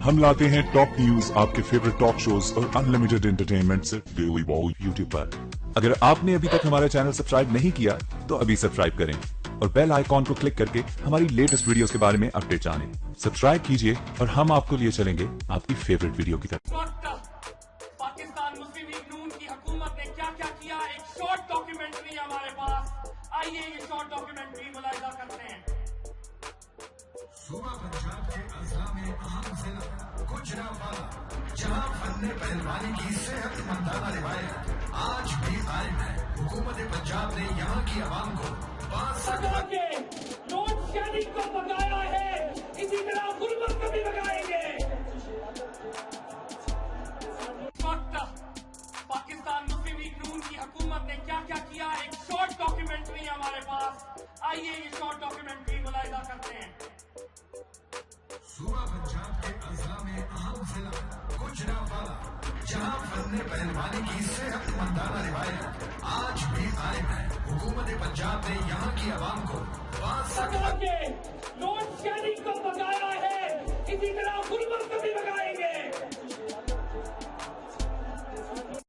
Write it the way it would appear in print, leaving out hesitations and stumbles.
हम लाते हैं top news आपके फेवरेट टॉक शोज और अनलिमिटेड एंटरटेनमेंट सिर्फ डेली वॉल यूट्यूब पर। अगर आपने अभी तक हमारा चैनल सब्सक्राइब नहीं किया तो अभी सब्सक्राइब करें और बेल आइकॉन को क्लिक करके हमारी लेटेस्ट वीडियोस के बारे में अपडेट जानें। सब्सक्राइब कीजिए और हम आपको लिए चलेंगे आपकी फेवरेट वीडियो की तरफ। पाकिस्तान मुस्लिम लीग नून की हुकूमत ने क्या क्या किया, एक शॉर्ट डॉक्यूमेंट्री हमारे पास। आइए ये शॉर्ट डॉक्यूमेंट्री मुलाहिजा करते हैं। सूबा पंजाब के अजला में अहम जिला गुजरांवाला, जहां फन पहलवानी की सेहतमंदाना रिवायत आज भी कायम है। हुकूमत पंजाब ने यहाँ की आवाम को लोड शेडिंग को भगाया है, इसी तरह गुर्बत को भी भगाएंगे। पाकिस्तान मुस्लिम लीग नून की हुकूमत ने क्या क्या किया, एक शॉर्ट डॉक्यूमेंट्री हमारे पास। आइए ये शॉर्ट डॉक्यूमेंट्री मुलाहिजा करते हैं। सूबा पंजाब के अजला में अहम जिला गुजरांवाला, जहां फन पहलवानी की सेहतमंदाना रिवायत आज भी कायम है। हुकूमत पंजाब ने यहाँ की आवाम को लोड शेडिंग को भगाया है, इसी तरह गुर्बत को भी भगाएंगे।